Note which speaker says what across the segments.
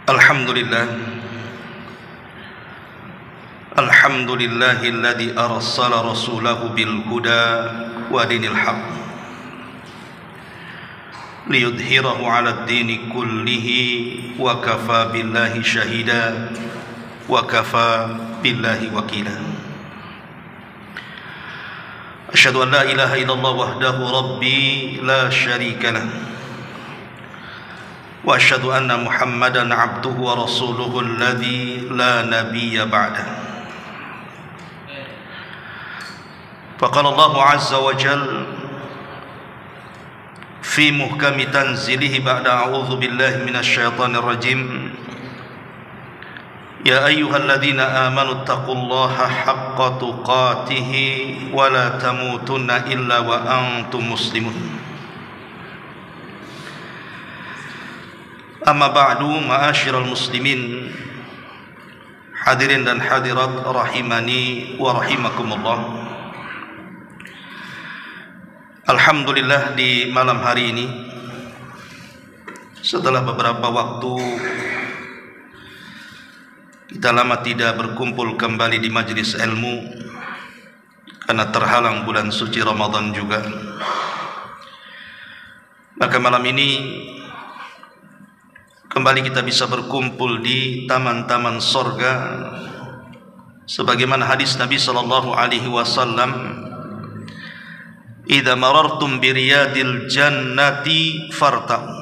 Speaker 1: Alhamdulillah Alhamdulillahilladzi arsala rasulahu bil huda wa dinil haq liyudhhirahu 'ala ad-dini kullihi wa kafa billahi shahida wa kafa billahi wakila. Asyhadu an la ilaha illallah wahdahu rabbi la syarika lah wa asyhadu anna Muhammadan abduhu wa rasuluhu alladzi la nabiyya ba'dah. Faqala Allah azza wa jalla fi muhkami tanzilihi ba'da a'udzu billahi minasy syaithanir rajim. Ya ayyuhalladzina amanu taqullaha haqqa tuqatih wa la tamutunna illa wa antum muslimun. Amma ba'du, ma'asyiral muslimin, hadirin dan hadirat rahimani wa rahimakumullah. Alhamdulillah, di malam hari ini setelah beberapa waktu kita lama tidak berkumpul kembali di majlis ilmu karena terhalang bulan suci Ramadan juga, maka malam ini kembali kita bisa berkumpul di taman-taman sorga sebagaimana hadis Nabi sallallahu alaihi wasallam, idza marartum bi riyadil jannati fartau.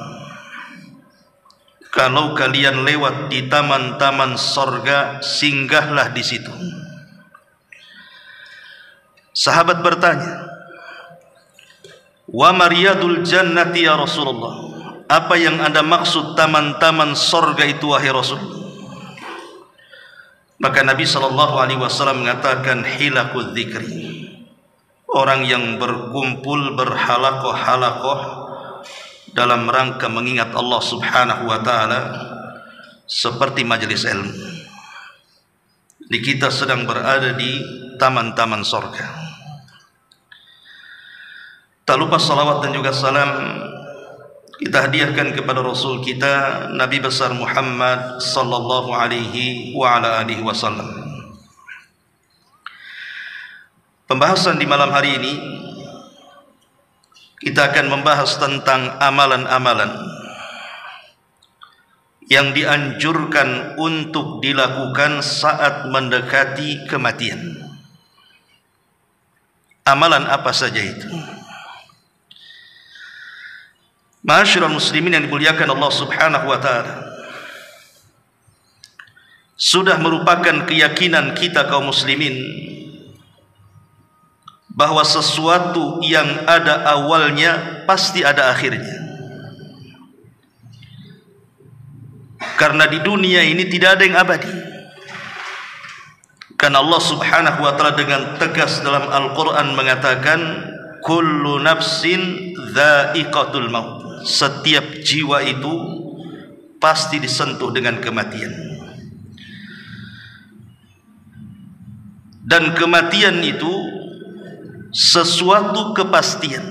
Speaker 1: Kalau kalian lewat di taman-taman sorga, singgahlah di situ. Sahabat bertanya, wa mariyadul jannati ya Rasulullah, apa yang Anda maksud taman-taman sorga itu wahai Rasul? Maka Nabi SAW mengatakan, hilakul dzikri, orang yang berkumpul berhalakoh-halakoh dalam rangka mengingat Allah subhanahu wa ta'ala seperti majelis ilmu. Di kita sedang berada di taman-taman sorga. Tak lupa salawat dan juga salam kita hadiahkan kepada Rasul kita Nabi besar Muhammad sallallahu alaihi wa ala alihi wasallam. Pembahasan di malam hari ini kita akan membahas tentang amalan-amalan yang dianjurkan untuk dilakukan saat mendekati kematian. Amalan apa saja itu? Ma'asyiral muslimin yang dimuliakan Allah subhanahu wa ta'ala, sudah merupakan keyakinan kita kaum muslimin bahwa sesuatu yang ada awalnya pasti ada akhirnya. Karena di dunia ini tidak ada yang abadi. Karena Allah subhanahu wa ta'ala dengan tegas dalam Al-Quran mengatakan, kullu nafsin dha'iqatul maut. Setiap jiwa itu pasti disentuh dengan kematian. Dan kematian itu sesuatu kepastian,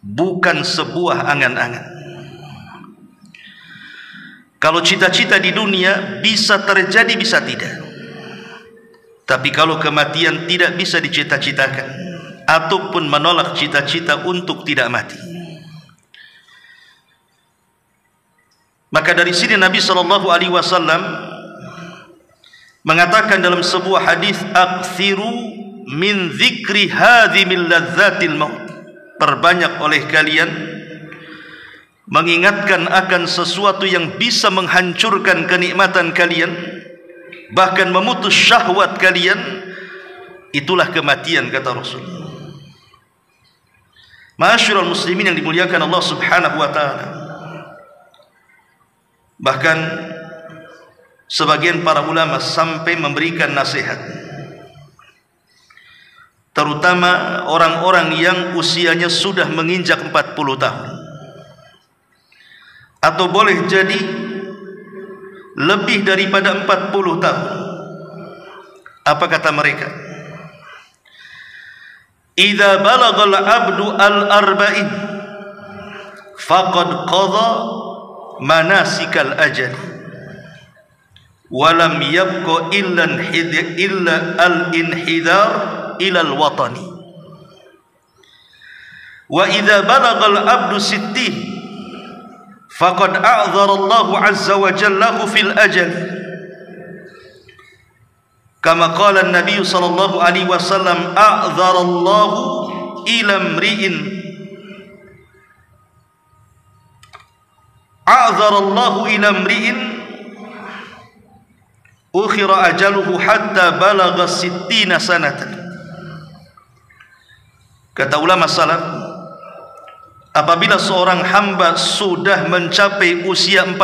Speaker 1: bukan sebuah angan-angan. Kalau cita-cita di dunia bisa terjadi, bisa tidak. Tapi kalau kematian tidak bisa dicita-citakan, ataupun menolak cita-cita untuk tidak mati. Maka dari sini Nabi sallallahu alaihi wasallam mengatakan dalam sebuah hadis, akthiru min dzikri hadhimil ladzatil maut. Perbanyak oleh kalian mengingatkan akan sesuatu yang bisa menghancurkan kenikmatan kalian, bahkan memutus syahwat kalian. Itulah kematian, kata Rasul. Ma'asyiral muslimin yang dimuliakan Allah subhanahu wa ta'ala, bahkan sebagian para ulama sampai memberikan nasihat, terutama orang-orang yang usianya sudah menginjak 40 tahun, atau boleh jadi lebih daripada 40 tahun. Apa kata mereka? Idza balagal abdu al-arba'in faqad qadha manasikal ajal. walam yabqa illa al-inhidar ila al-watani. Wa idza balagha al-'abdu sittin faqad a'dhara Allah 'azza wa jalla fil ajal. Kama qala an-nabiy sallallahu alaihi wasallam, a'dhara Allah ila imri'in ukhira ajaluhu hatta balagha 60 sanatan. Kata ulama salaf, apabila seorang hamba sudah mencapai usia 40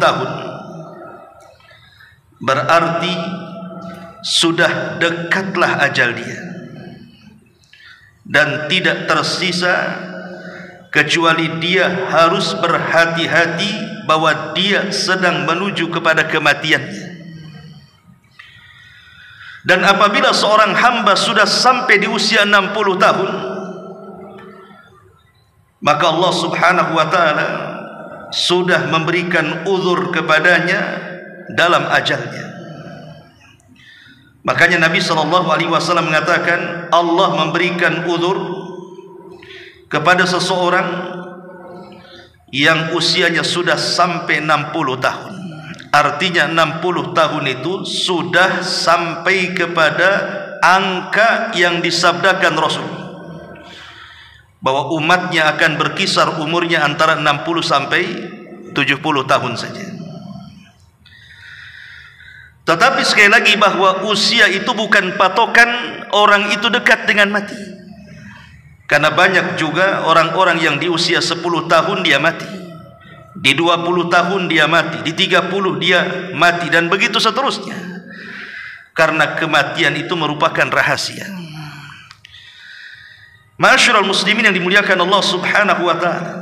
Speaker 1: tahun, berarti sudah dekatlah ajal dia, dan tidak tersisa kecuali dia harus berhati-hati bahwa dia sedang menuju kepada kematiannya. Dan apabila seorang hamba sudah sampai di usia 60 tahun, maka Allah subhanahu wa ta'ala sudah memberikan uzur kepadanya dalam ajalnya. Makanya Nabi SAW mengatakan, Allah memberikan uzur kepada seseorang yang usianya sudah sampai 60 tahun. Artinya 60 tahun itu sudah sampai kepada angka yang disabdakan Rasul, bahwa umatnya akan berkisar umurnya antara 60 sampai 70 tahun saja. Tetapi sekali lagi, bahwa usia itu bukan patokan orang itu dekat dengan mati. Karena banyak juga orang-orang yang di usia 10 tahun dia mati, di 20 tahun dia mati, di 30 dia mati, dan begitu seterusnya. Karena kematian itu merupakan rahasia. Ma'asyiral muslimin yang dimuliakan Allah subhanahu wa ta'ala,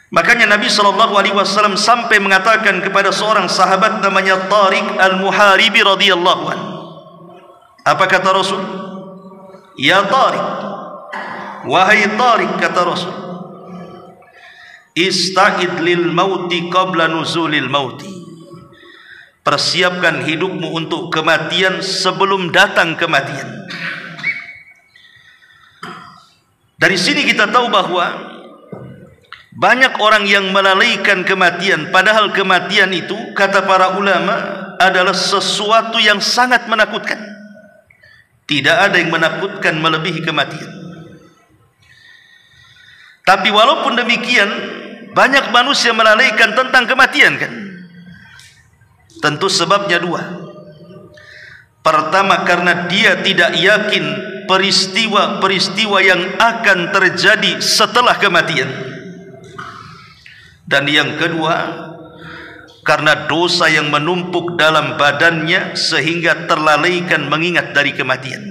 Speaker 1: makanya Nabi SAW sampai mengatakan kepada seorang sahabat namanya Tariq al-Muharibi radhiyallahu anhu. Apa kata Rasul? Ya Tariq, wahai Tariq, kata Rasul, ista'id lil mauti qabla nuzulil mauti. Persiapkan hidupmu untuk kematian sebelum datang kematian. Dari sini kita tahu bahwa banyak orang yang melalaikan kematian, padahal kematian itu, kata para ulama, adalah sesuatu yang sangat menakutkan. Tidak ada yang menakutkan melebihi kematian. Tapi walaupun demikian, banyak manusia melalaikan tentang kematian, kan? Tentu sebabnya dua. Pertama, karena dia tidak yakin peristiwa-peristiwa yang akan terjadi setelah kematian. Dan yang kedua, karena dosa yang menumpuk dalam badannya sehingga terlalaikan mengingat dari kematian.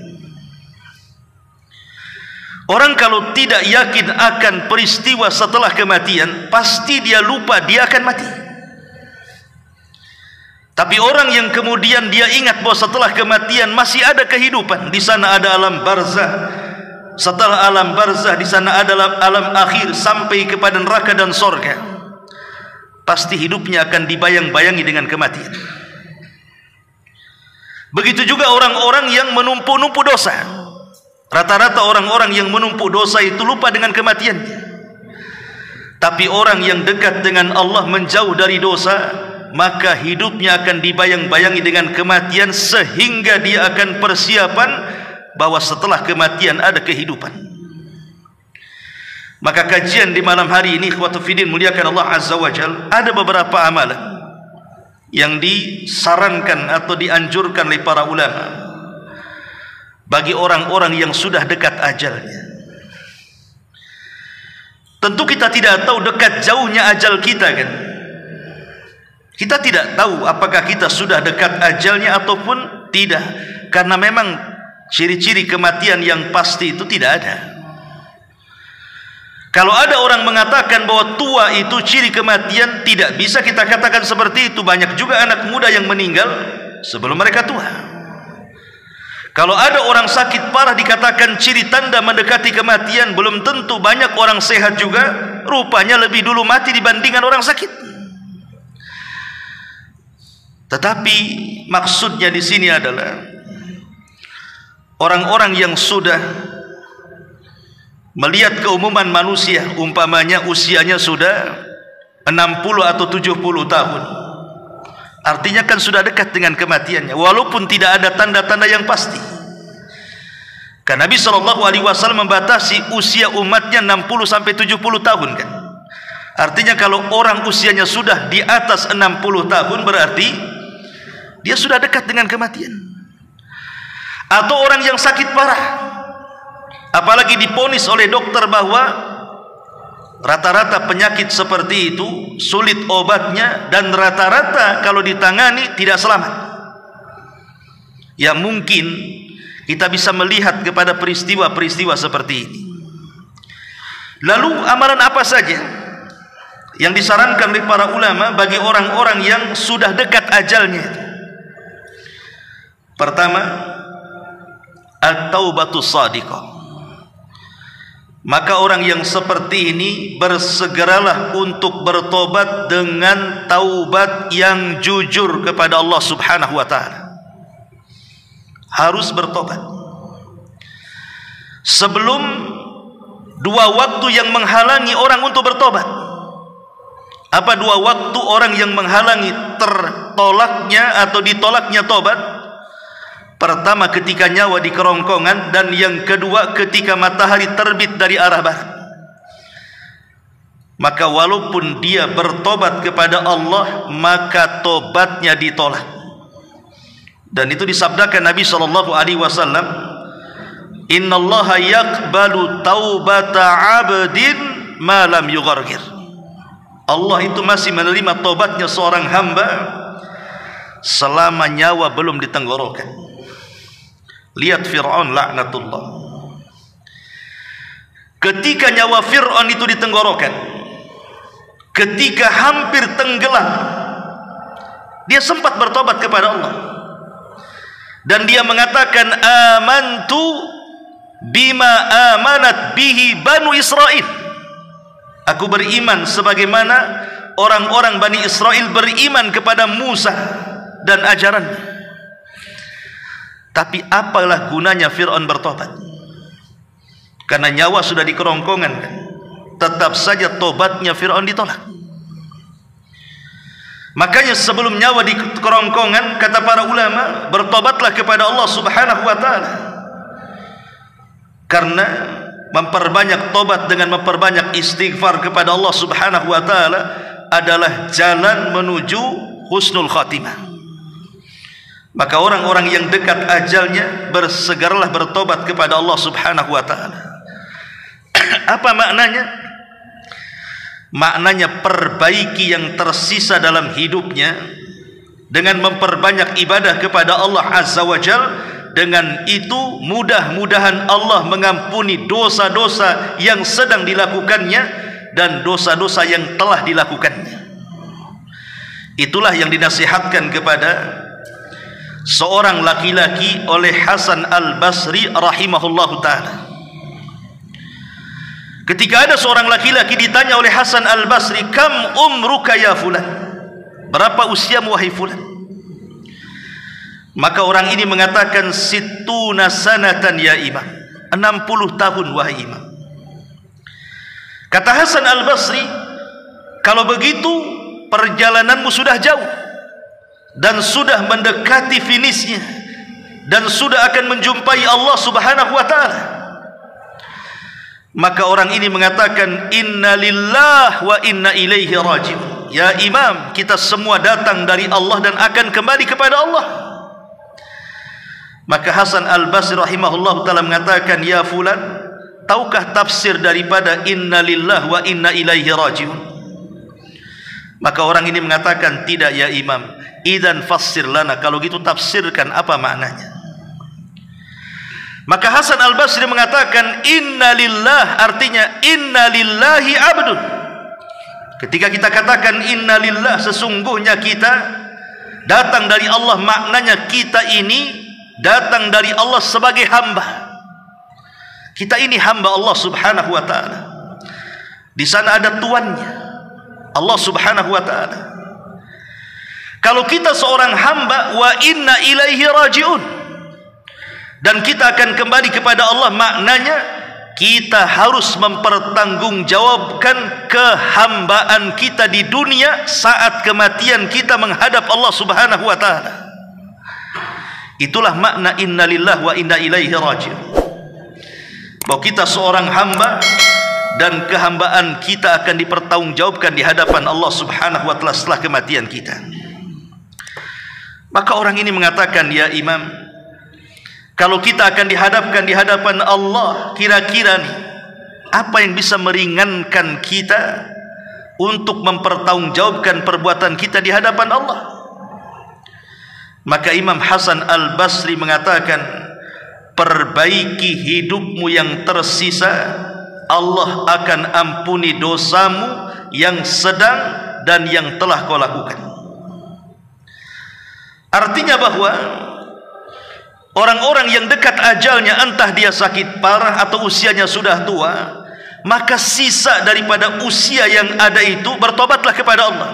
Speaker 1: Orang kalau tidak yakin akan peristiwa setelah kematian, pasti dia lupa dia akan mati. Tapi orang yang kemudian dia ingat bahwa setelah kematian masih ada kehidupan, di sana ada alam barzah, setelah alam barzah di sana ada alam akhir sampai kepada neraka dan surga, pasti hidupnya akan dibayang-bayangi dengan kematian. Begitu juga orang-orang yang menumpu-numpu dosa. Rata-rata orang-orang yang menumpuk dosa itu lupa dengan kematiannya. Tapi orang yang dekat dengan Allah, menjauh dari dosa, maka hidupnya akan dibayang-bayangi dengan kematian, sehingga dia akan persiapan bahwa setelah kematian ada kehidupan. Maka kajian di malam hari ini, ikhwatu fiddin muliakan Allah azza wa jalla, ada beberapa amalan yang disarankan atau dianjurkan oleh para ulama bagi orang-orang yang sudah dekat ajalnya. Tentu kita tidak tahu dekat jauhnya ajal kita, kan? Kita tidak tahu apakah kita sudah dekat ajalnya ataupun tidak, karena memang ciri-ciri kematian yang pasti itu tidak ada. Kalau ada orang mengatakan bahwa tua itu ciri kematian, tidak bisa kita katakan seperti itu. Banyak juga anak muda yang meninggal sebelum mereka tua. Kalau ada orang sakit parah dikatakan ciri tanda mendekati kematian, belum tentu. Banyak orang sehat juga rupanya lebih dulu mati dibandingkan orang sakit. Tetapi maksudnya di sini adalah orang-orang yang sudah melihat keumuman manusia, umpamanya usianya sudah 60 atau 70 tahun, artinya kan sudah dekat dengan kematiannya, walaupun tidak ada tanda-tanda yang pasti. Karena Nabi SAW membatasi usia umatnya 60 sampai 70 tahun kan. Artinya kalau orang usianya sudah di atas 60 tahun berarti dia sudah dekat dengan kematian. Atau orang yang sakit parah, apalagi diponis oleh dokter bahwa rata-rata penyakit seperti itu sulit obatnya dan rata-rata kalau ditangani tidak selamat. Ya mungkin kita bisa melihat kepada peristiwa-peristiwa seperti ini. Lalu amalan apa saja yang disarankan oleh para ulama bagi orang-orang yang sudah dekat ajalnya? Pertama, at-taubatus shadiqah. Maka orang yang seperti ini bersegeralah untuk bertobat dengan taubat yang jujur kepada Allah Subhanahu wa taala. Harus bertobat sebelum dua waktu yang menghalangi orang untuk bertobat. Apa dua waktu orang yang menghalangi tertolaknya atau ditolaknya tobat? Pertama ketika nyawa di kerongkongan, dan yang kedua ketika matahari terbit dari arah barat. Maka walaupun dia bertobat kepada Allah, maka tobatnya ditolak. Dan itu disabdakan Nabi SAW, innallaha yaqbalu taubata abdin ma lam yughargir. Allah itu masih menerima tobatnya seorang hamba selama nyawa belum ditenggorokan. Lihat Fir'aun laknatullah, ketika nyawa Fir'aun itu ditenggorokan, ketika hampir tenggelam, dia sempat bertobat kepada Allah. Dan dia mengatakan, amantu bima amanat bihi Banu Israel. Aku beriman sebagaimana orang-orang Bani Israel beriman kepada Musa dan ajarannya. Tapi apalah gunanya Fir'aun bertobat? Karena nyawa sudah di kerongkongan kan? Tetap saja tobatnya Fir'aun ditolak. Makanya sebelum nyawa di kerongkongan, kata para ulama, bertobatlah kepada Allah Subhanahu wa taala. Karena memperbanyak tobat dengan memperbanyak istighfar kepada Allah Subhanahu wa taala adalah jalan menuju husnul khatimah. Maka orang-orang yang dekat ajalnya bersegeralah bertobat kepada Allah Subhanahu wa taala. Apa maknanya? Maknanya perbaiki yang tersisa dalam hidupnya dengan memperbanyak ibadah kepada Allah Azza wa Jal. Dengan itu mudah-mudahan Allah mengampuni dosa-dosa yang sedang dilakukannya dan dosa-dosa yang telah dilakukannya. Itulah yang dinasihatkan kepada seorang laki-laki oleh Hasan Al-Basri rahimahullahu ta'ala. Ketika ada seorang laki-laki ditanya oleh Hasan Al-Basri, kam umruka ya fulan? Berapa usiamu wahai fulan? Maka orang ini mengatakan, situna sanatan ya imam. 60 tahun wahai imam. Kata Hasan Al-Basri, kalau begitu perjalananmu sudah jauh dan sudah mendekati finishnya dan sudah akan menjumpai Allah Subhanahu wa taala. Maka orang ini mengatakan, inna lillah wa inna ilaihi raji'un. Ya imam, kita semua datang dari Allah dan akan kembali kepada Allah. Maka Hasan Al-Basri rahimahullah ta'ala mengatakan, ya fulan, tahukah tafsir daripada inna lillah wa inna ilaihi raji'un? Maka orang ini mengatakan, tidak ya imam. Idzan fassir lana, kalau gitu tafsirkan apa maknanya. Maka Hasan Al-Basri mengatakan, inna lillah, artinya inna lillahi abdun. Ketika kita katakan inna lillah, sesungguhnya kita datang dari Allah, maknanya kita ini datang dari Allah sebagai hamba. Kita ini hamba Allah Subhanahu wa taala. Di sana ada tuannya, Allah Subhanahu wa taala. Kalau kita seorang hamba, wa inna ilaihi raji'un, dan kita akan kembali kepada Allah, maknanya kita harus mempertanggungjawabkan kehambaan kita di dunia saat kematian kita menghadap Allah Subhanahu wa taala. Itulah makna inna lillahi wa inna ilaihi raji'un. Bahwa kita seorang hamba dan kehambaan kita akan dipertanggungjawabkan di hadapan Allah Subhanahu wa taala setelah kematian kita. Maka orang ini mengatakan, ya Imam, kalau kita akan dihadapkan di hadapan Allah, kira-kira nih, apa yang bisa meringankan kita untuk mempertanggungjawabkan perbuatan kita di hadapan Allah? Maka Imam Hasan Al-Basri mengatakan, perbaiki hidupmu yang tersisa, Allah akan ampuni dosamu yang sedang dan yang telah kau lakukan. Artinya bahwa orang-orang yang dekat ajalnya, entah dia sakit parah atau usianya sudah tua, maka sisa daripada usia yang ada itu, bertobatlah kepada Allah.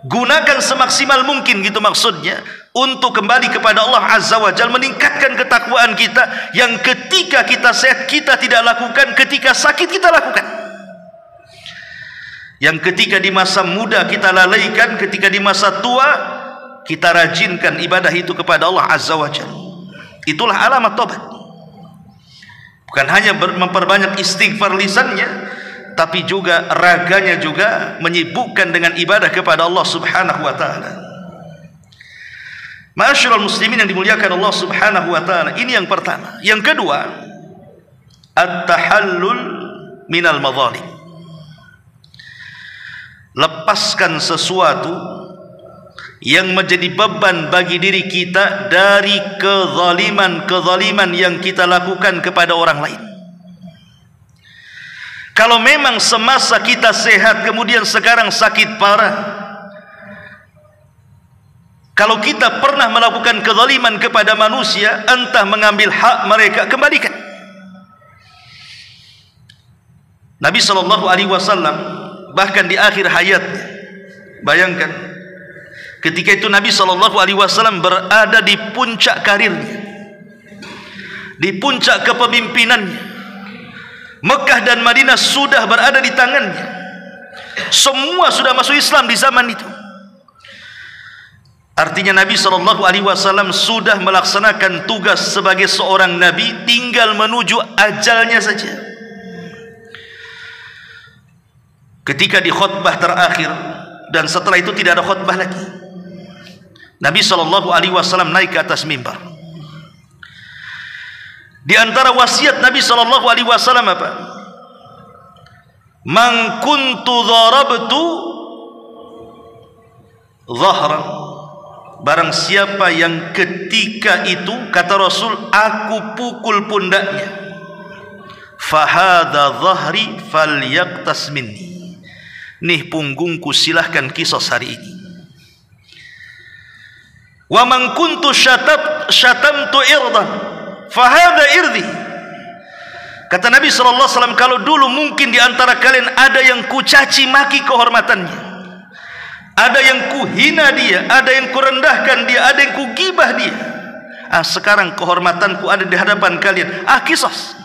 Speaker 1: Gunakan semaksimal mungkin, gitu maksudnya, untuk kembali kepada Allah Azza wa Jalla, meningkatkan ketakwaan kita yang ketika kita sehat kita tidak lakukan, ketika sakit kita lakukan, yang ketika di masa muda kita lalaikan, ketika di masa tua kita rajinkan ibadah itu kepada Allah Azza wa Jalla. Itulah alamat tobat. Bukan hanya memperbanyak istighfar lisannya, tapi juga raganya juga menyibukkan dengan ibadah kepada Allah Subhanahu wa taala. Ma'asyiral muslimin yang dimuliakan Allah Subhanahu wa taala, ini yang pertama. Yang kedua, at-tahallul minal madzalim. Lepaskan sesuatu yang menjadi beban bagi diri kita dari kezaliman-kezaliman yang kita lakukan kepada orang lain. Kalau memang semasa kita sehat kemudian sekarang sakit parah, kalau kita pernah melakukan kezaliman kepada manusia, entah mengambil hak mereka, kembalikan. Nabi SAW bahkan di akhir hayatnya, bayangkan, ketika itu Nabi SAW berada di puncak karirnya, di puncak kepemimpinannya. Mekah dan Madinah sudah berada di tangannya. Semua sudah masuk Islam di zaman itu. Artinya Nabi SAW sudah melaksanakan tugas sebagai seorang Nabi, tinggal menuju ajalnya saja. Ketika di khutbah terakhir, dan setelah itu tidak ada khutbah lagi, Nabi SAW naik ke atas mimbar. Di antara wasiat Nabi SAW apa? Man kuntu dharabtu dhahran, barang siapa yang ketika itu, kata Rasul, aku pukul pundaknya, fahada dhahri falyaqtas minni, nih punggungku, silahkan kisos hari ini. Wa man kuntu syatamtu irdan fahada irdi, kata Nabi SAW, kalau dulu mungkin di antara kalian ada yang kucaci maki kehormatannya, ada yang kuhina dia, ada yang kurendahkan dia, ada yang kugibah dia, sekarang kehormatanku ada di hadapan kalian, kisos.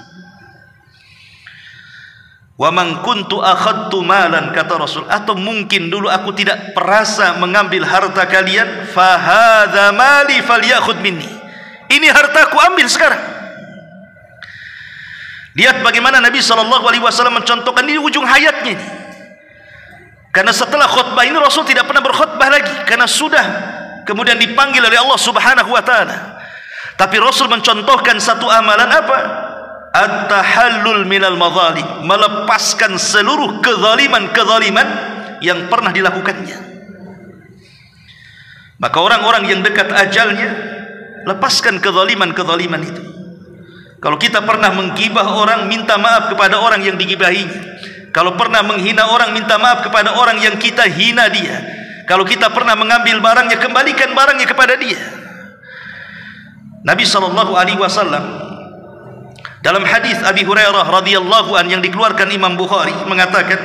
Speaker 1: Wa man kuntu akhadtu malan, kata Rasul, atau mungkin dulu aku tidak perasa mengambil harta kalian, fahadha mali falyakhud minni, ini hartaku, ambil sekarang. Lihat bagaimana Nabi SAW mencontohkan ini ujung hayatnya ini. Karena setelah khutbah ini Rasul tidak pernah berkhutbah lagi, karena sudah kemudian dipanggil oleh Allah Subhanahu wa taala. Tapi Rasul mencontohkan satu amalan apa? At-tahallul minal madzalim, melepaskan seluruh kezaliman-kezaliman yang pernah dilakukannya. Maka orang-orang yang dekat ajalnya, lepaskan kezaliman-kezaliman itu. Kalau kita pernah menggibah orang, minta maaf kepada orang yang digibahinya. Kalau pernah menghina orang, minta maaf kepada orang yang kita hina dia. Kalau kita pernah mengambil barangnya, kembalikan barangnya kepada dia. Nabi SAW dalam hadis Abi Hurairah radhiyallahu an yang dikeluarkan Imam Bukhari mengatakan,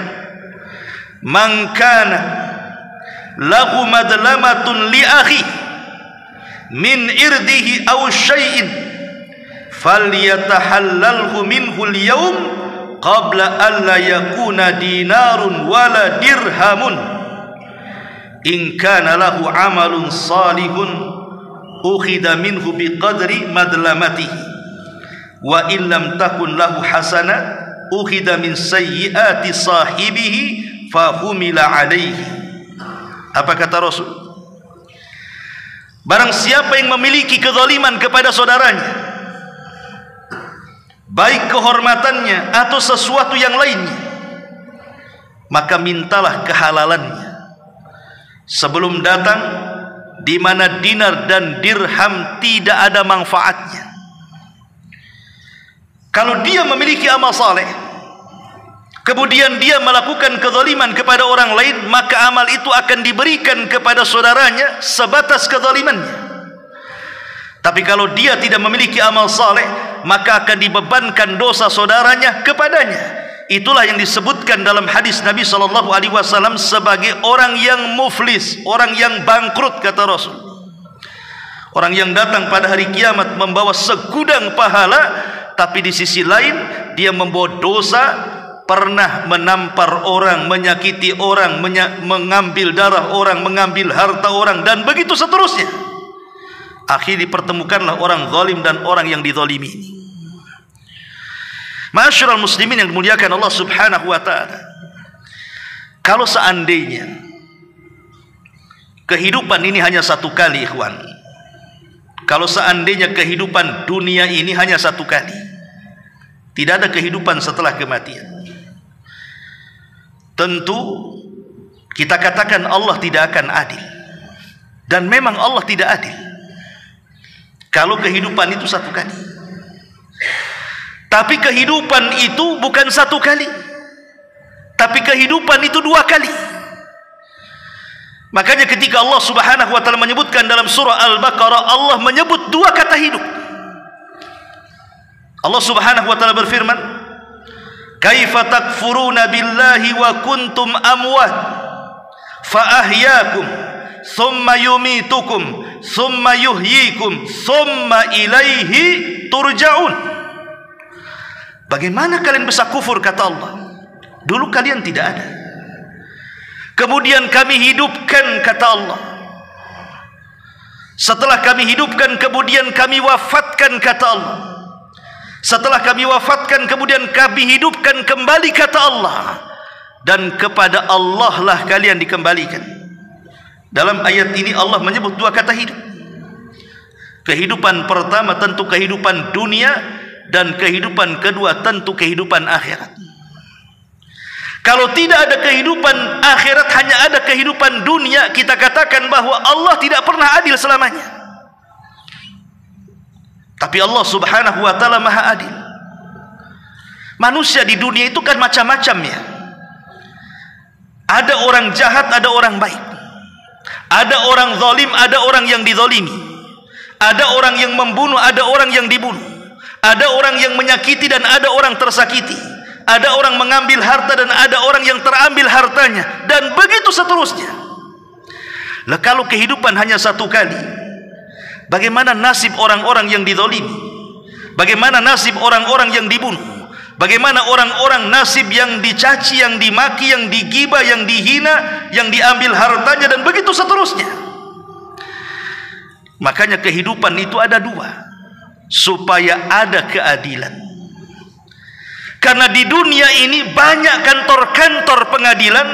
Speaker 1: man kana lahu madlamatun li akhi min irdihi aw syai'in falyatahallalhu minhu al-yawm qabla an la yakuna dinarun wala dirhamun in kana lahu amalun salihun ukhidha minhu biqadri madlamatihi wa in lam takun lahu hasanah ukhidha min sayyiati sahibihi fahumila alaihi. Apa kata Rasul? Barang siapa yang memiliki kezaliman kepada saudaranya, baik kehormatannya atau sesuatu yang lainnya, maka mintalah kehalalannya sebelum datang di mana dinar dan dirham tidak ada manfaatnya. Kalau dia memiliki amal saleh, kemudian dia melakukan kezaliman kepada orang lain, maka amal itu akan diberikan kepada saudaranya sebatas kezalimannya. Tapi kalau dia tidak memiliki amal saleh, maka akan dibebankan dosa saudaranya kepadanya. Itulah yang disebutkan dalam hadis Nabi SAW sebagai orang yang muflis, orang yang bangkrut, kata Rasul. Orang yang datang pada hari kiamat membawa segudang pahala, tapi di sisi lain dia membawa dosa, pernah menampar orang, menyakiti orang, mengambil darah orang, mengambil harta orang, dan begitu seterusnya. Akhirnya dipertemukanlah orang zalim dan orang yang dizalimi ini. Ma'asyiral muslimin yang dimuliakan Allah Subhanahu wa taala, kalau seandainya kehidupan ini hanya satu kali, ikhwan, kalau seandainya kehidupan dunia ini hanya satu kali, tidak ada kehidupan setelah kematian, tentu kita katakan Allah tidak akan adil. Dan memang Allah tidak adil kalau kehidupan itu satu kali. Tapi kehidupan itu bukan satu kali, tapi kehidupan itu dua kali. Makanya ketika Allah Subhanahu wa taala menyebutkan dalam surah Al-Baqarah, Allah menyebut dua kata hidup. Allah Subhanahu wa taala berfirman, "Kaifa takfuruna billahi wa kuntum amwat fa ahyaakum thumma yumitukum thumma yuhyikum thumma ilaihi turja'un." Bagaimana kalian bisa kufur, kata Allah? Dulu kalian tidak ada, kemudian kami hidupkan, kata Allah. Setelah kami hidupkan, kemudian kami wafatkan, kata Allah. Setelah kami wafatkan, kemudian kami hidupkan kembali, kata Allah. Dan kepada Allah lah kalian dikembalikan. Dalam ayat ini Allah menyebut dua kata hidup. Kehidupan pertama tentu kehidupan dunia, dan kehidupan kedua tentu kehidupan akhirat. Kalau tidak ada kehidupan akhirat, hanya ada kehidupan dunia, kita katakan bahwa Allah tidak pernah adil selamanya. Tapi Allah Subhanahu wa taala Maha Adil. Manusia di dunia itu kan macam-macam ya. Ada orang jahat, ada orang baik. Ada orang zalim, ada orang yang dizalimi. Ada orang yang membunuh, ada orang yang dibunuh. Ada orang yang menyakiti dan ada orang tersakiti. Ada orang mengambil harta dan ada orang yang terambil hartanya, dan begitu seterusnya. Lah kalau kehidupan hanya satu kali, bagaimana nasib orang-orang yang dizalimi? Bagaimana nasib orang-orang yang dibunuh? Bagaimana orang-orang nasib yang dicaci, yang dimaki, yang digibah, yang dihina, yang diambil hartanya, dan begitu seterusnya. Makanya kehidupan itu ada dua, supaya ada keadilan. Karena di dunia ini banyak kantor-kantor pengadilan,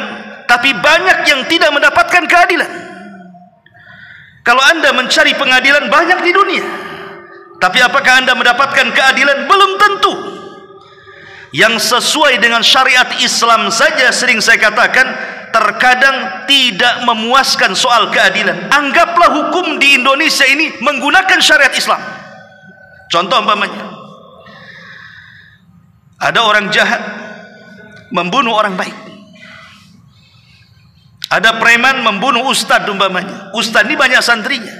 Speaker 1: tapi banyak yang tidak mendapatkan keadilan. Kalau Anda mencari pengadilan banyak di dunia, tapi apakah Anda mendapatkan keadilan? Belum tentu. Yang sesuai dengan syariat Islam saja, sering saya katakan, terkadang tidak memuaskan soal keadilan. Anggaplah hukum di Indonesia ini menggunakan syariat Islam. Contoh umpamanya, ada orang jahat membunuh orang baik. Ada preman membunuh ustadz umpamanya. Ustadz ini banyak santrinya.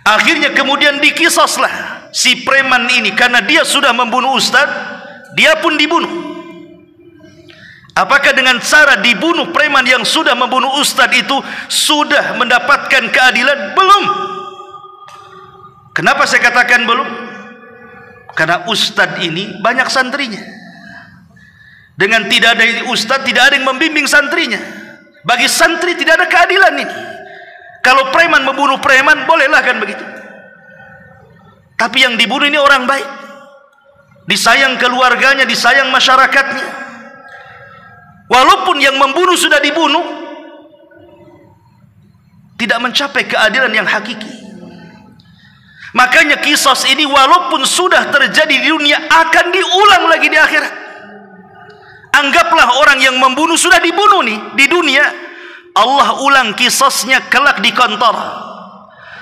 Speaker 1: Akhirnya kemudian dikisaslah si preman ini, karena dia sudah membunuh ustadz, dia pun dibunuh. Apakah dengan cara dibunuh preman yang sudah membunuh ustadz itu sudah mendapatkan keadilan? Belum. Kenapa saya katakan belum? Karena ustadz ini banyak santrinya. Dengan tidak ada ustadz, tidak ada yang membimbing santrinya. Bagi santri tidak ada keadilan ini. Kalau preman membunuh preman, bolehlah kan begitu. Tapi yang dibunuh ini orang baik, disayang keluarganya, disayang masyarakatnya. Walaupun yang membunuh sudah dibunuh, tidak mencapai keadilan yang hakiki. Makanya kisos ini walaupun sudah terjadi di dunia, akan diulang lagi di akhirat. Anggaplah orang yang membunuh sudah dibunuh nih di dunia, Allah ulang kisosnya kelak di kantor,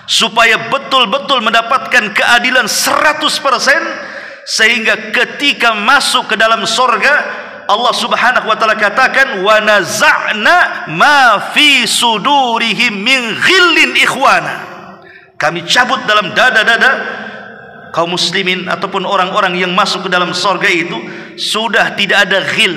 Speaker 1: supaya betul-betul mendapatkan keadilan 100%, sehingga ketika masuk ke dalam sorga, Allah subhanahu wa ta'ala katakan, wa naza'na ma fi sudurihim min ghillin ikhwana. Kami cabut dalam dada-dada kaum muslimin ataupun orang-orang yang masuk ke dalam sorga itu, sudah tidak ada ghil.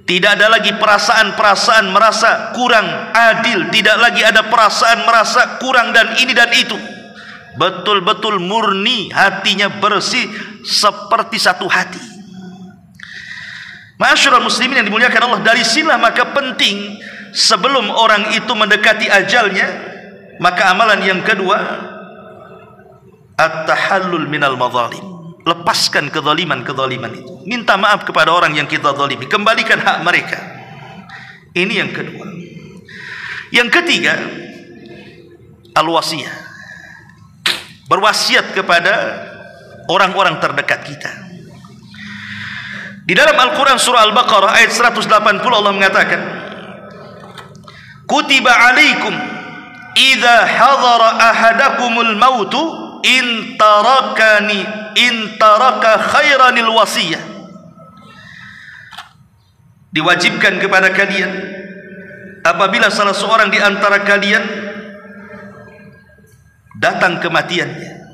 Speaker 1: Tidak ada lagi perasaan-perasaan merasa kurang adil. Tidak lagi ada perasaan merasa kurang dan ini dan itu. Betul-betul murni, hatinya bersih seperti satu hati. Ma'asyiral muslimin yang dimuliakan Allah, dari sinilah maka penting sebelum orang itu mendekati ajalnya, maka amalan yang kedua, at-tahallul minal madzalim. Lepaskan kezaliman-kezaliman itu. Minta maaf kepada orang yang kita zalimi, kembalikan hak mereka. Ini yang kedua. Yang ketiga, al-wasiyah. Berwasiat kepada orang-orang terdekat kita. Di dalam Al-Quran surah Al-Baqarah ayat 180 Allah mengatakan, kutiba alaikum idza hadara ahadakumul mautu in taraka khairanil wasiyah. Diwajibkan kepada kalian apabila salah seorang di antara kalian datang kematiannya,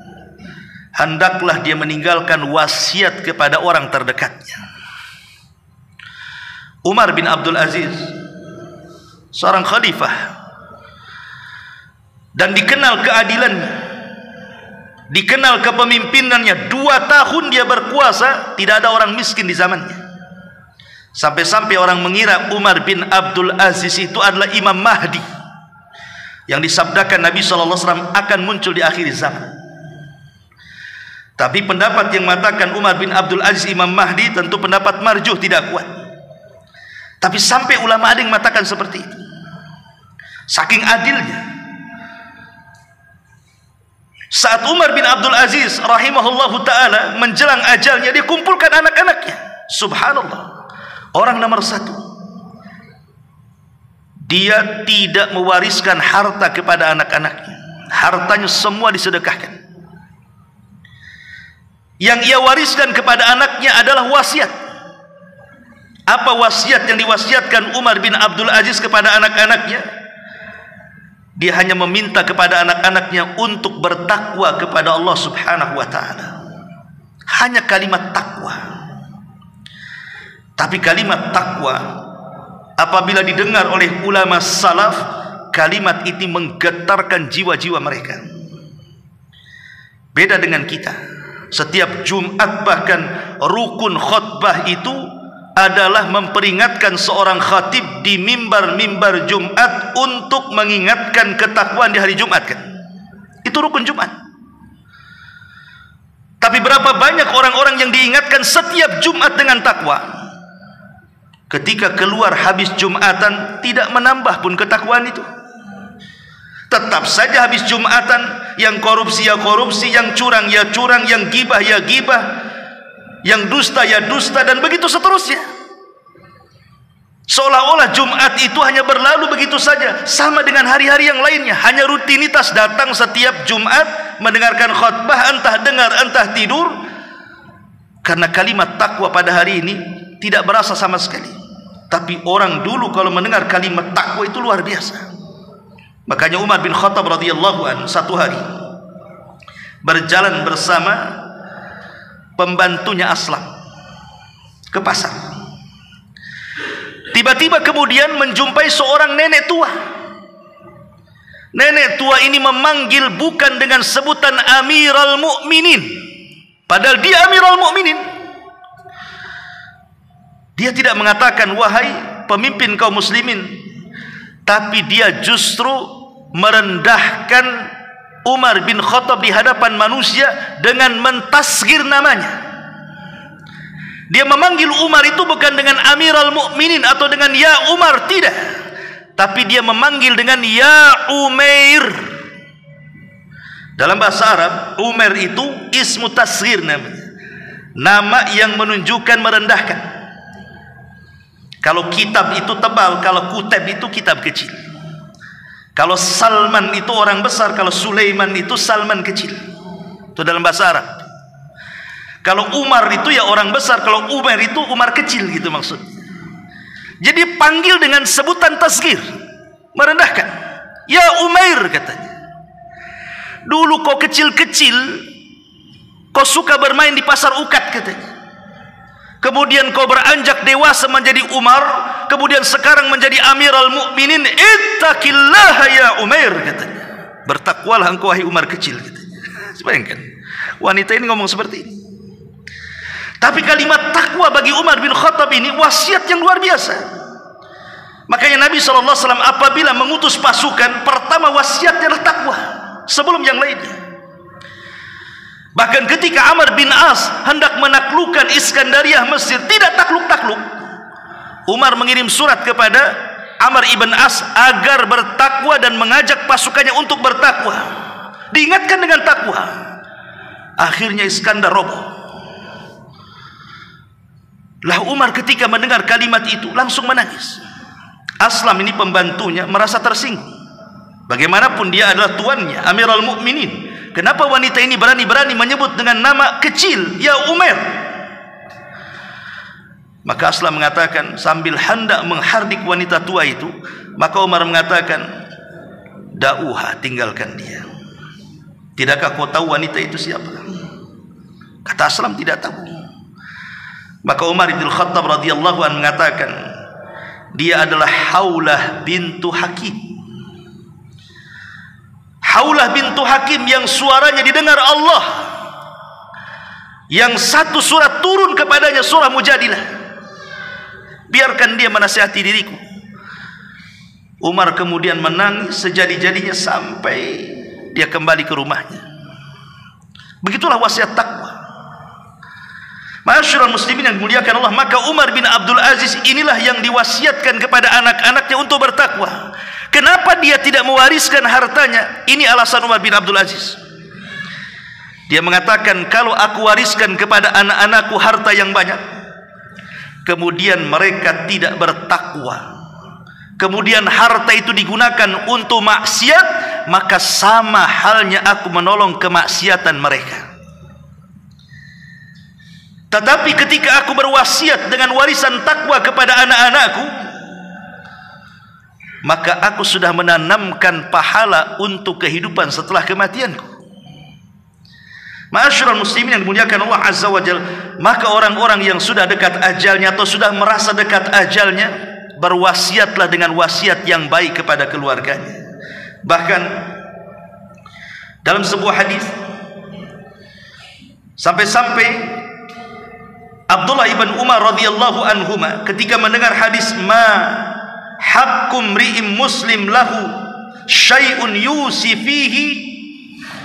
Speaker 1: hendaklah dia meninggalkan wasiat kepada orang terdekatnya. Umar bin Abdul Aziz, seorang khalifah, dan dikenal keadilannya, dikenal kepemimpinannya. 2 tahun dia berkuasa, tidak ada orang miskin di zamannya. Sampai-sampai orang mengira Umar bin Abdul Aziz itu adalah Imam Mahdi yang disabdakan Nabi SAW akan muncul di akhir zaman. Tapi pendapat yang mengatakan Umar bin Abdul Aziz Imam Mahdi tentu pendapat marjuh, tidak kuat. Tapi sampai ulama ada yang mengatakan seperti itu, saking adilnya. Saat Umar bin Abdul Aziz rahimahullahu ta'ala menjelang ajalnya, dia kumpulkan anak-anaknya. Subhanallah, orang nomor 1, dia tidak mewariskan harta kepada anak-anaknya. Hartanya semua disedekahkan. Yang ia wariskan kepada anaknya adalah wasiat. Apa wasiat yang diwasiatkan Umar bin Abdul Aziz kepada anak-anaknya? Dia hanya meminta kepada anak-anaknya untuk bertakwa kepada Allah subhanahu wa ta'ala. Hanya kalimat takwa. Tapi kalimat takwa apabila didengar oleh ulama salaf, kalimat ini menggetarkan jiwa-jiwa mereka. Beda dengan kita. Setiap Jumat bahkan rukun khutbah itu adalah memperingatkan seorang khatib di mimbar-mimbar Jumat untuk mengingatkan ketakwaan di hari Jumat, kan? Itu rukun Jumat. Tapi berapa banyak orang-orang yang diingatkan setiap Jumat dengan takwa, ketika keluar habis Jumatan tidak menambah pun ketakwaan itu. Tetap saja habis Jumatan, yang korupsi ya korupsi, yang curang ya curang, yang gibah ya gibah, yang dusta ya dusta, dan begitu seterusnya. Seolah-olah Jumat itu hanya berlalu begitu saja, sama dengan hari-hari yang lainnya, hanya rutinitas datang setiap Jumat mendengarkan khutbah, entah dengar entah tidur. Karena kalimat takwa pada hari ini tidak berasa sama sekali. Tapi orang dulu kalau mendengar kalimat takwa itu luar biasa. Makanya Umar bin Khattab radhiyallahu anhu satu hari berjalan bersama pembantunya Aslam ke pasar. Tiba-tiba kemudian menjumpai seorang nenek tua. Nenek tua ini memanggil bukan dengan sebutan Amirul Mukminin, padahal dia Amirul Mukminin. Dia tidak mengatakan wahai pemimpin kaum muslimin, tapi dia justru merendahkan Umar bin Khattab di hadapan manusia dengan mentasghir namanya. Dia memanggil Umar itu bukan dengan Amirul Mukminin atau dengan ya Umar, tidak, tapi dia memanggil dengan ya Umair. Dalam bahasa Arab, Umair itu ismu tasghir namanya, nama yang menunjukkan merendahkan. Kalau kitab itu tebal, kalau kutab itu kitab kecil. Kalau Salman itu orang besar, kalau Sulaiman itu Salman kecil. Itu dalam bahasa Arab. Kalau Umar itu ya orang besar, kalau Umar itu Umar kecil, gitu maksudnya. Jadi panggil dengan sebutan tasghir, merendahkan. Ya Umair, katanya. Dulu kau kecil-kecil, kau suka bermain di pasar ukat, katanya. Kemudian kau beranjak dewasa menjadi Umar, kemudian sekarang menjadi Amirul Mukminin. Ittaqillaha ya Umair, katanya. Bertakwalah engkau wahai Umar kecil, katanya. Bayangkan, wanita ini ngomong seperti ini. Tapi kalimat takwa bagi Umar bin Khattab ini wasiat yang luar biasa. Makanya Nabi SAW apabila mengutus pasukan, pertama wasiatnya adalah takwa sebelum yang lainnya. Bahkan ketika Amr bin As hendak menaklukkan Iskandariyah Mesir, tidak takluk-takluk, Umar mengirim surat kepada Amr ibn As agar bertakwa dan mengajak pasukannya untuk bertakwa. Diingatkan dengan takwa. Akhirnya Iskandar roboh. Lah Umar ketika mendengar kalimat itu langsung menangis. Aslam ini pembantunya merasa tersinggung. Bagaimanapun dia adalah tuannya, Amirul Mukminin. Kenapa wanita ini berani-berani menyebut dengan nama kecil, ya Umar? Maka Aslam mengatakan sambil hendak menghardik wanita tua itu, maka Umar mengatakan, "Da'uha, tinggalkan dia. Tidakkah kau tahu wanita itu siapa?" Kata Aslam, tidak tahu. Maka Umar bin Khattab radhiyallahu anhu mengatakan, dia adalah Haulah bintu Hakim. Haulah bintu Hakim yang suaranya didengar Allah, yang satu surat turun kepadanya, surah Mujadilah. Biarkan dia menasihati diriku. Umar kemudian menangis sejadi-jadinya sampai dia kembali ke rumahnya. Begitulah wasiat takwa. Ma'asyiral muslimin yang dimuliakan Allah, maka Umar bin Abdul Aziz inilah yang diwasiatkan kepada anak-anaknya untuk bertakwa. Kenapa dia tidak mewariskan hartanya? Ini alasan Umar bin Abdul Aziz. Dia mengatakan, kalau aku wariskan kepada anak-anakku harta yang banyak, kemudian mereka tidak bertakwa, kemudian harta itu digunakan untuk maksiat, maka sama halnya aku menolong kemaksiatan mereka. Tetapi ketika aku berwasiat dengan warisan takwa kepada anak-anakku, maka aku sudah menanamkan pahala untuk kehidupan setelah kematianku. Ma'asyiral muslimin yang dimuliakan Allah Azza wa Jalla, maka orang-orang yang sudah dekat ajalnya atau sudah merasa dekat ajalnya, berwasiatlah dengan wasiat yang baik kepada keluarganya. Bahkan dalam sebuah hadis sampai-sampai Abdullah ibn Umar radhiyallahu anhuma ketika mendengar hadis ma hakkum ri'im muslim lahu syai'un yusi fihi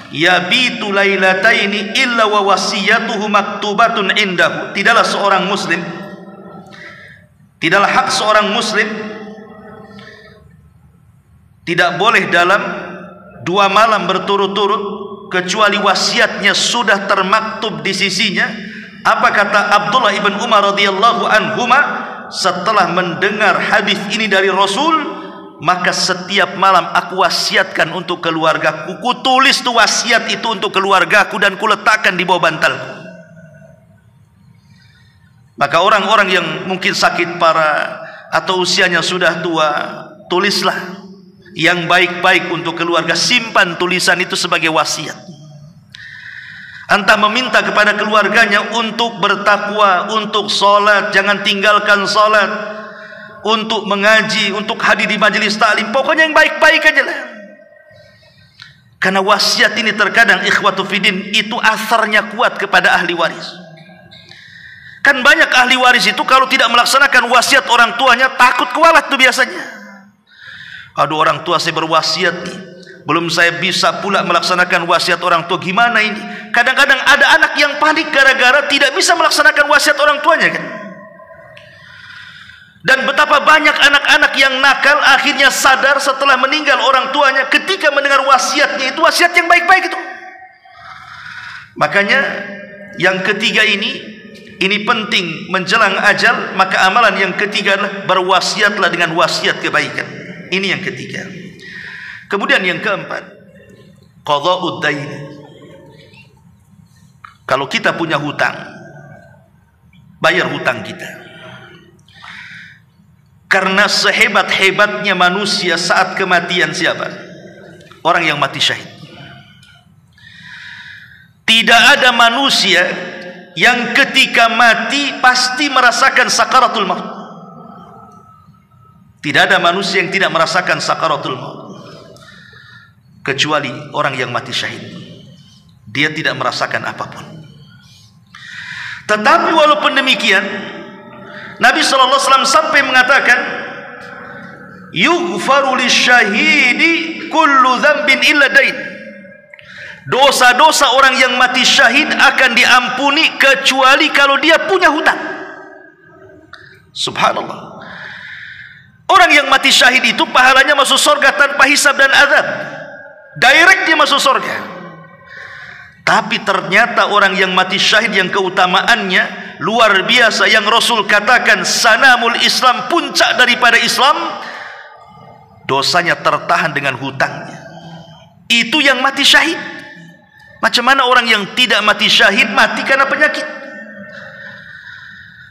Speaker 1: yabitu lailataini illa wa wasiyatuhu maktubatun indahu. Tidaklah seorang muslim, tidaklah hak seorang muslim, tidak boleh dalam 2 malam berturut-turut kecuali wasiatnya sudah termaktub di sisinya. Apa kata Abdullah ibn Umar radhiyallahu anhuma setelah mendengar hadis ini dari Rasul? Maka setiap malam aku wasiatkan untuk keluargaku. Kutulis tuh wasiat itu untuk keluargaku dan kuletakkan di bawah bantalku. Maka orang-orang yang mungkin sakit parah atau usianya sudah tua, tulislah yang baik-baik untuk keluarga. Simpan tulisan itu sebagai wasiat. Entah meminta kepada keluarganya untuk bertakwa, untuk sholat, jangan tinggalkan sholat. untuk mengaji, untuk hadir di majelis taklim, pokoknya yang baik-baik aja lah. Karena wasiat ini terkadang ikhwatu fiddin itu asarnya kuat kepada ahli waris. Kan banyak ahli waris itu kalau tidak melaksanakan wasiat orang tuanya takut kualat tuh biasanya. Aduh, orang tua saya berwasiat nih, belum saya bisa pula melaksanakan wasiat orang tua, gimana ini? Kadang-kadang ada anak yang panik gara-gara tidak bisa melaksanakan wasiat orang tuanya kan. Dan betapa banyak anak-anak yang nakal akhirnya sadar setelah meninggal orang tuanya ketika mendengar wasiatnya, itu wasiat yang baik-baik itu. Makanya yang ketiga ini penting menjelang ajal. Maka amalan yang ketiga adalah berwasiatlah dengan wasiat kebaikan. Ini yang ketiga. Kemudian yang keempat, qadha'ud dain. Kalau kita punya hutang, bayar hutang kita. Karena sehebat-hebatnya manusia saat kematian siapa? Orang yang mati syahid. Tidak ada manusia yang ketika mati pasti merasakan sakaratul maut. Tidak ada manusia yang tidak merasakan sakaratul maut, kecuali orang yang mati syahid. Dia tidak merasakan apapun. Tetapi walaupun demikian, Nabi SAW sampai mengatakan, yughfaru lisyahidi kullu dzambin illa dain. Dosa-dosa orang yang mati syahid akan diampuni kecuali kalau dia punya hutang. Subhanallah. Orang yang mati syahid itu pahalanya masuk surga tanpa hisab dan azab. Direct dia masuk surga. Tapi ternyata orang yang mati syahid yang keutamaannya luar biasa, yang Rasul katakan sanamul Islam, puncak daripada Islam, dosanya tertahan dengan hutangnya. Itu yang mati syahid. Macam mana orang yang tidak mati syahid mati karena penyakit?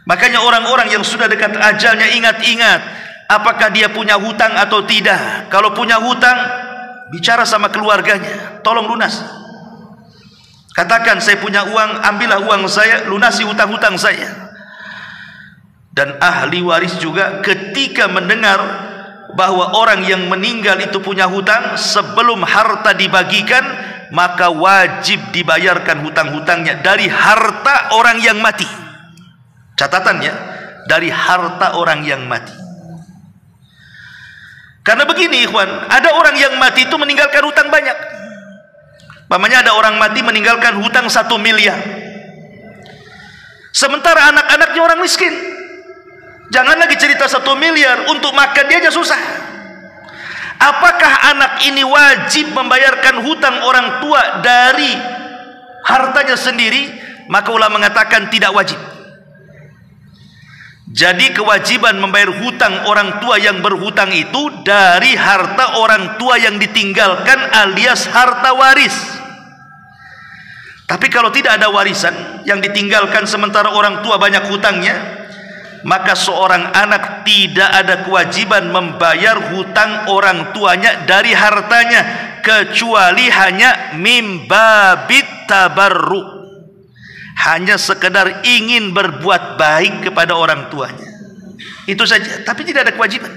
Speaker 1: Makanya orang-orang yang sudah dekat ajalnya ingat-ingat apakah dia punya hutang atau tidak. Kalau punya hutang, bicara sama keluarganya, tolong lunas. Katakan saya punya uang, ambillah uang saya, lunasi hutang-hutang saya. Dan ahli waris juga ketika mendengar bahwa orang yang meninggal itu punya hutang, sebelum harta dibagikan, maka wajib dibayarkan hutang-hutangnya dari harta orang yang mati. Catatannya, dari harta orang yang mati. Karena begini ikhwan, ada orang yang mati itu meninggalkan hutang banyak. Pamannya ada orang mati meninggalkan hutang 1 miliar. Sementara anak-anaknya orang miskin. Jangan lagi cerita 1 miliar, untuk makan dia aja susah. Apakah anak ini wajib membayarkan hutang orang tua dari hartanya sendiri? Maka ulama mengatakan tidak wajib. Jadi kewajiban membayar hutang orang tua yang berhutang itu dari harta orang tua yang ditinggalkan alias harta waris. Tapi kalau tidak ada warisan yang ditinggalkan sementara orang tua banyak hutangnya, maka seorang anak tidak ada kewajiban membayar hutang orang tuanya dari hartanya, kecuali hanya mimbabit tabarru, hanya sekedar ingin berbuat baik kepada orang tuanya, itu saja, tapi tidak ada kewajiban.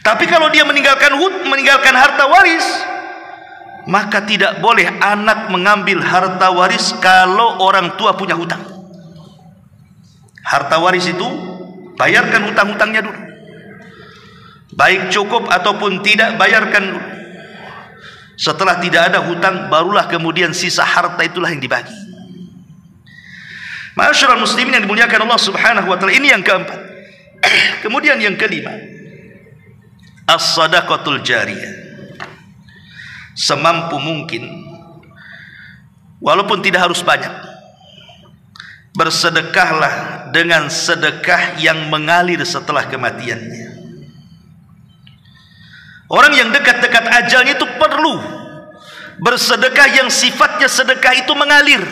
Speaker 1: Tapi kalau dia meninggalkan harta waris, maka tidak boleh anak mengambil harta waris kalau orang tua punya hutang. Harta waris itu bayarkan hutang-hutangnya dulu. Baik cukup ataupun tidak, bayarkan dulu. Setelah tidak ada hutang, barulah kemudian sisa harta itulah yang dibagi. Ma'asyiral muslimin yang dimuliakan Allah Subhanahu wa taala, ini yang keempat. Kemudian yang kelima, as-shadaqatul jariyah. Semampu mungkin, walaupun tidak harus banyak, bersedekahlah dengan sedekah yang mengalir setelah kematiannya. Orang yang dekat-dekat ajalnya itu perlu bersedekah yang sifatnya sedekah itu mengalir.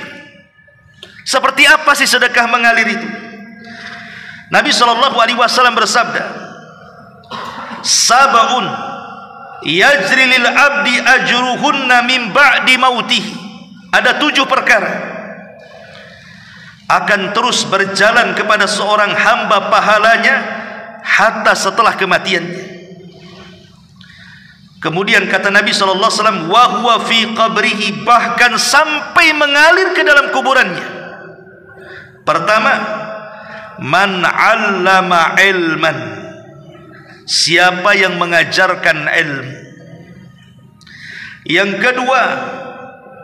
Speaker 1: Seperti apa sih sedekah mengalir itu? Nabi SAW bersabda, sab'un yajri lil abdi ajruhunna min ba'di mautih. Ada 7 perkara akan terus berjalan kepada seorang hamba pahalanya hatta setelah kematiannya. Kemudian kata Nabi SAW, wa huwa fi qabrihi, bahkan sampai mengalir ke dalam kuburannya. Pertama, man 'allama ilman, siapa yang mengajarkan ilmu. Yang kedua,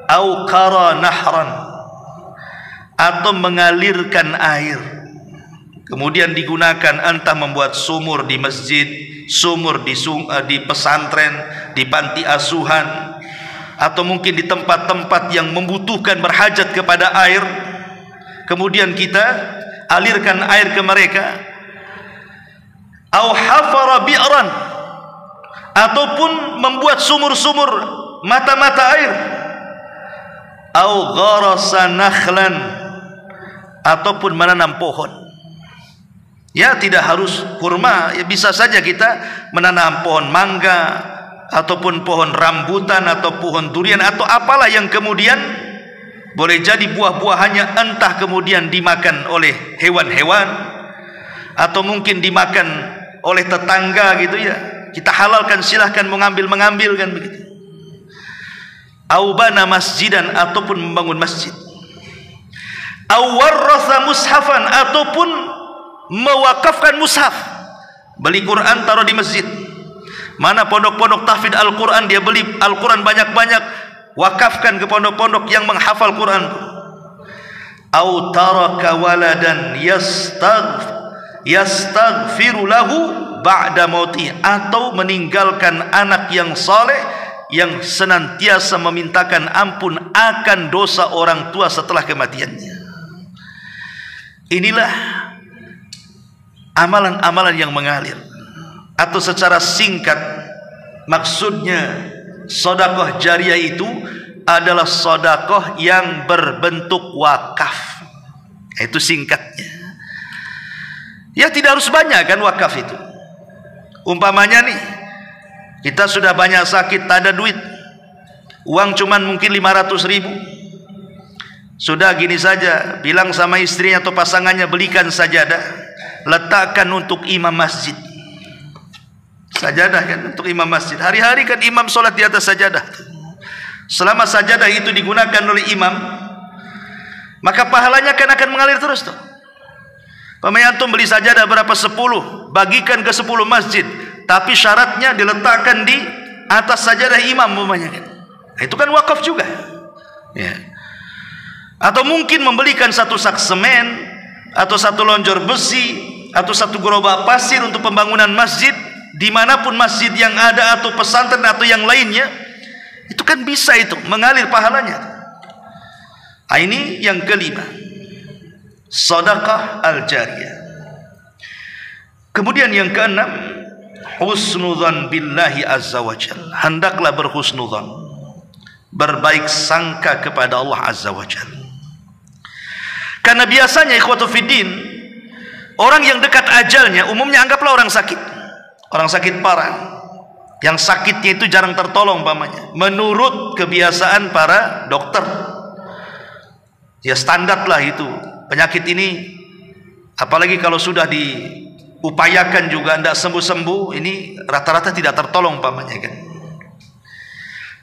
Speaker 1: au qara nahran, atau mengalirkan air. Kemudian digunakan entah membuat sumur di masjid, sumur di pesantren, di panti asuhan, atau mungkin di tempat-tempat yang membutuhkan berhajat kepada air. Kemudian kita alirkan air ke mereka. Au hafara bi'ran, ataupun membuat sumur-sumur, mata-mata air. Au gharasa nakhlan, ataupun menanam pohon. Ya, tidak harus kurma, ya bisa saja kita menanam pohon mangga, ataupun pohon rambutan, atau pohon durian, atau apalah yang kemudian boleh jadi buah-buahannya entah kemudian dimakan oleh hewan-hewan, atau mungkin dimakan oleh tetangga gitu ya. Kita halalkan, silahkan mengambil kan begitu. Aubana masjidan, ataupun membangun masjid. Awarratha mushafan, ataupun mewakafkan mushaf. Beli Quran taruh di masjid. Mana pondok-pondok tahfidz Al-Quran, dia beli Al-Quran banyak-banyak, wakafkan ke pondok-pondok yang menghafal Quran. Au taraka waladan yastaghfiru lahu ba'da mauti, atau meninggalkan anak yang saleh yang senantiasa memintakan ampun akan dosa orang tua setelah kematiannya. Inilah amalan-amalan yang mengalir. Atau secara singkat, maksudnya sedekah jariah itu adalah sedekah yang berbentuk wakaf. Itu singkatnya. Ya, tidak harus banyak kan wakaf itu. Umpamanya nih, kita sudah banyak sakit, tak ada duit, uang cuman mungkin 500.000. Sudah gini saja, bilang sama istrinya atau pasangannya, belikan sajadah, letakkan untuk imam masjid. Sajadah kan untuk imam masjid. Hari-hari kan imam sholat di atas sajadah. Selama sajadah itu digunakan oleh imam, maka pahalanya kan akan mengalir terus tuh. Antum beli sajadah berapa? 10, bagikan ke 10 masjid, tapi syaratnya diletakkan di atas sajadah imam umpamanya kan. Itu kan wakaf juga. Ya. Atau mungkin membelikan satu sak semen, atau satu lonjor besi, atau satu gerobak pasir untuk pembangunan masjid, dimanapun masjid yang ada, atau pesantren, atau yang lainnya. Itu kan bisa itu mengalir pahalanya. Ini yang kelima, sedekah al-jariyah. Kemudian yang keenam, husnudzan billahi azza wa jalla. Hendaklah berhusnudzan, berbaik sangka kepada Allah azza wa jalla. Karena biasanya ikhwatu fiddin, orang yang dekat ajalnya umumnya anggaplah orang sakit parah, yang sakitnya itu jarang tertolong umpamanya. Menurut kebiasaan para dokter, ya standar lah itu penyakit ini, apalagi kalau sudah diupayakan juga tidak sembuh-sembuh, ini rata-rata tidak tertolong umpamanya kan.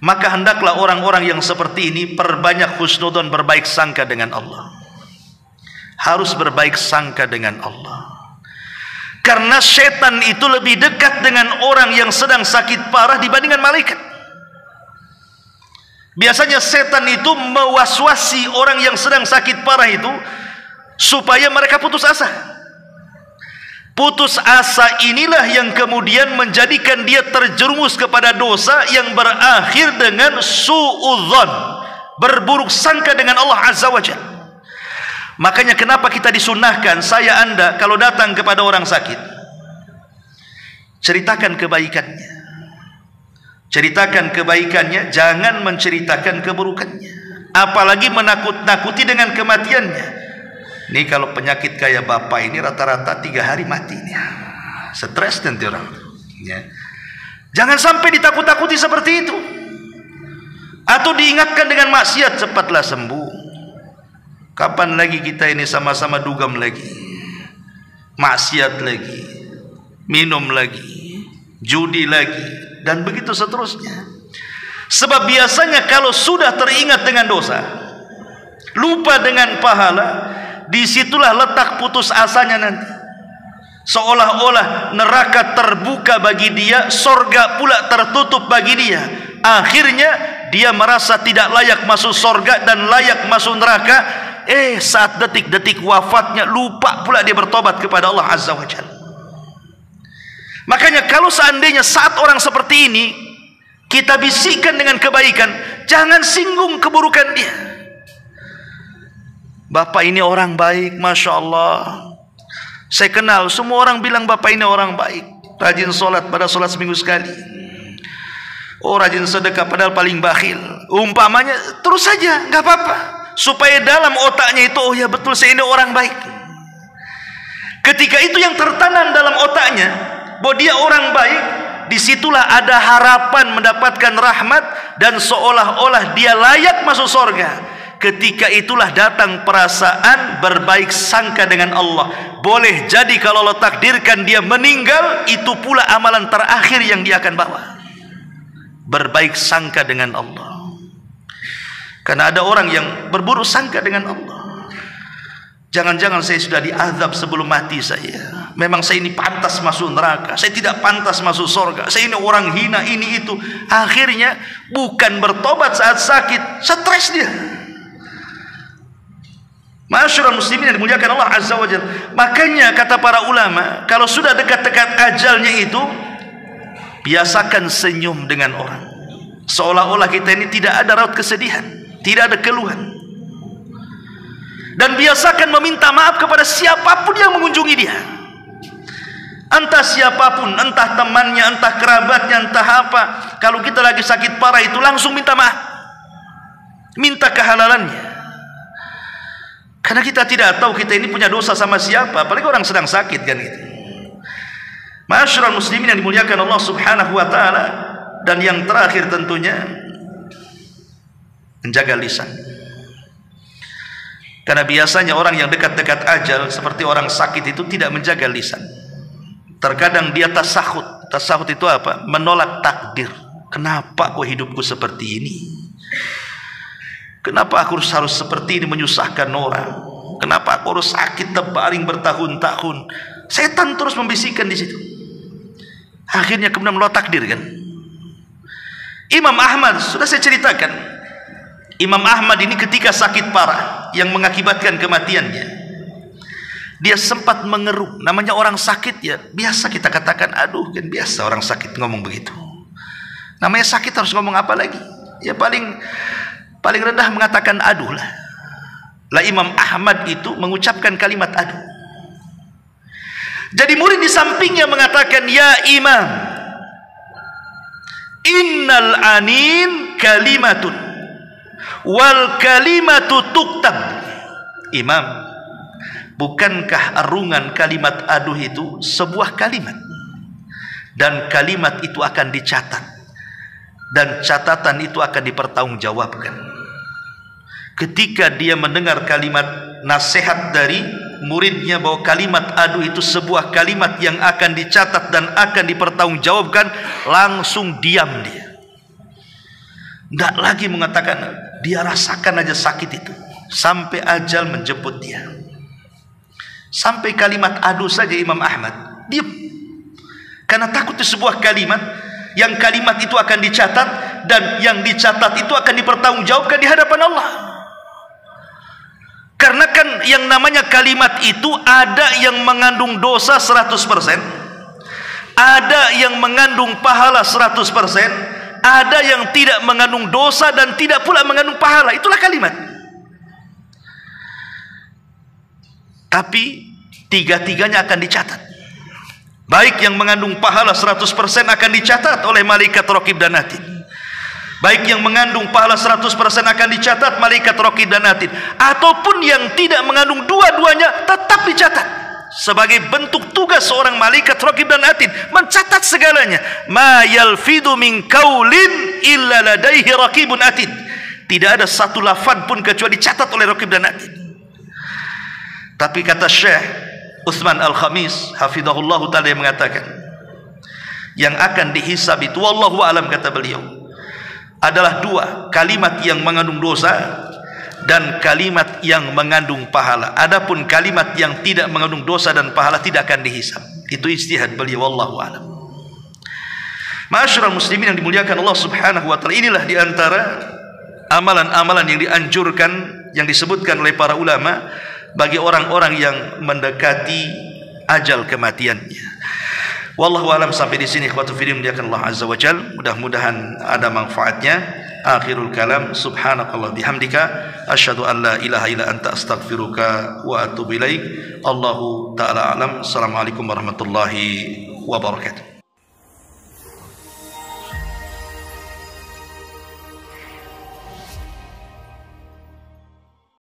Speaker 1: Maka hendaklah orang-orang yang seperti ini perbanyak husnudzon, berbaik sangka dengan Allah. Harus berbaik sangka dengan Allah. Karena setan itu lebih dekat dengan orang yang sedang sakit parah dibandingkan malaikat. Biasanya setan itu mewaswasi orang yang sedang sakit parah itu supaya mereka putus asa. Putus asa inilah yang kemudian menjadikan dia terjerumus kepada dosa yang berakhir dengan suudzon, berburuk sangka dengan Allah azza wa jalla. Makanya kenapa kita disunahkan, saya anda kalau datang kepada orang sakit, ceritakan kebaikannya. Ceritakan kebaikannya, jangan menceritakan keburukannya. Apalagi menakut-nakuti dengan kematiannya. Ini kalau penyakit kayak bapak ini rata-rata 3 hari mati. Stres nanti orang. Ya. Jangan sampai ditakut-takuti seperti itu. Atau diingatkan dengan maksiat, cepatlah sembuh. Kapan lagi kita ini sama-sama dugam lagi, maksiat lagi, minum lagi, judi lagi, dan begitu seterusnya. Sebab biasanya kalau sudah teringat dengan dosa, lupa dengan pahala, disitulah letak putus asanya nanti. Seolah-olah neraka terbuka bagi dia, sorga pula tertutup bagi dia. Akhirnya dia merasa tidak layak masuk sorga dan layak masuk neraka. Saat detik-detik wafatnya lupa pula dia bertobat kepada Allah Azza wa Jalla. Makanya kalau seandainya saat orang seperti ini kita bisikkan dengan kebaikan, jangan singgung keburukan dia. Bapak ini orang baik, Masya Allah. Saya kenal, semua orang bilang bapak ini orang baik, rajin sholat, pada sholat seminggu sekali. Oh, rajin sedekah padahal paling bakhil. Umpamanya, terus saja, nggak apa-apa. Supaya dalam otaknya itu, oh ya betul, saya ini orang baik. Ketika itu yang tertanam dalam otaknya, bahwa dia orang baik, disitulah ada harapan mendapatkan rahmat dan seolah-olah dia layak masuk surga. Ketika itulah datang perasaan berbaik sangka dengan Allah. Boleh jadi kalau Allah takdirkan dia meninggal, itu pula amalan terakhir yang dia akan bawa. Berbaik sangka dengan Allah. Karena ada orang yang berburuk sangka dengan Allah. Jangan-jangan saya sudah diazab sebelum mati saya. Memang saya ini pantas masuk neraka, saya tidak pantas masuk surga, saya ini orang hina, ini itu. Akhirnya bukan bertobat saat sakit, stres dia. Ma'asyiral muslimin yang dimuliakan Allah Azza wa Jalla. Makanya kata para ulama, kalau sudah dekat-dekat ajalnya itu, biasakan senyum dengan orang. Seolah-olah kita ini tidak ada raut kesedihan, tidak ada keluhan. Dan biasakan meminta maaf kepada siapapun yang mengunjungi dia. Entah siapapun, entah temannya, entah kerabatnya, entah apa. Kalau kita lagi sakit parah itu langsung minta maaf, minta kehalalannya. Karena kita tidak tahu kita ini punya dosa sama siapa, apalagi orang sedang sakit kan gitu. Ma'asyiral muslimin yang dimuliakan Allah Subhanahu wa taala. Dan yang terakhir tentunya menjaga lisan. Karena biasanya orang yang dekat-dekat ajal seperti orang sakit itu tidak menjaga lisan. Terkadang dia tasahud. Tasahud itu apa? Menolak takdir. Kenapa kok hidupku seperti ini? Kenapa aku harus seperti ini menyusahkan orang? Kenapa aku harus sakit terbaring bertahun-tahun? Setan terus membisikkan di situ. Akhirnya kemudian menolak takdir kan. Imam Ahmad sudah saya ceritakan. Imam Ahmad ini ketika sakit parah yang mengakibatkan kematiannya, dia sempat mengeruh. Namanya orang sakit ya biasa kita katakan, aduh kan biasa orang sakit ngomong begitu. Namanya sakit harus ngomong apa lagi? Ya paling rendah mengatakan aduh lah. Lah Imam Ahmad itu mengucapkan kalimat aduh. Jadi murid di sampingnya mengatakan, ya Imam, innal anin kalimatun wal kalimatu tuktab. Imam, bukankah arungan kalimat aduh itu sebuah kalimat, dan kalimat itu akan dicatat, dan catatan itu akan dipertanggungjawabkan. Ketika dia mendengar kalimat nasihat dari muridnya bahwa kalimat aduh itu sebuah kalimat yang akan dicatat dan akan dipertanggungjawabkan, langsung diam dia. Tidak lagi mengatakan, dia rasakan aja sakit itu sampai ajal menjemput dia. Sampai kalimat aduh saja Imam Ahmad diam, karena takut itu sebuah kalimat yang kalimat itu akan dicatat, dan yang dicatat itu akan dipertanggungjawabkan di hadapan Allah. Karena kan yang namanya kalimat itu ada yang mengandung dosa 100%, ada yang mengandung pahala 100%, ada yang tidak mengandung dosa dan tidak pula mengandung pahala. Itulah kalimat. Tapi tiga-tiganya akan dicatat. Baik yang mengandung pahala 100% akan dicatat oleh malaikat raqib dan atid. Baik yang mengandung pahala 100% akan dicatat malaikat raqib dan atid. Ataupun yang tidak mengandung dua-duanya tetap dicatat. Sebagai bentuk tugas seorang malaikat raqib dan atid mencatat segalanya. Ma yalfidu min qaulin illa ladaihi raqibun atid. Tidak ada satu lafaz pun kecuali dicatat oleh raqib dan atid. Tapi kata Syekh Utsman Al-Khamis hafizahullah ta'ala yang mengatakan, yang akan dihisab itu wallahu alam, kata beliau, adalah dua, kalimat yang mengandung dosa dan kalimat yang mengandung pahala. Adapun kalimat yang tidak mengandung dosa dan pahala tidak akan dihisab. Itu ijtihad beliau, wallahu alam. Ma'asyiral muslimin yang dimuliakan Allah Subhanahu wa taala, inilah di antara amalan-amalan yang dianjurkan, yang disebutkan oleh para ulama bagi orang-orang yang mendekati ajal kematiannya. Wallahu alam. Sampai di sini ikhwatu fillah dimuliakan Allah azza wa jalla, mudah-mudahan ada manfaatnya. Akhirul kalam, subhanakallah bihamdika asyhadu an la ilaha illa anta astaghfiruka wa atubu ilaik. Allahu taala alam. Assalamualaikum warahmatullahi wabarakatuh.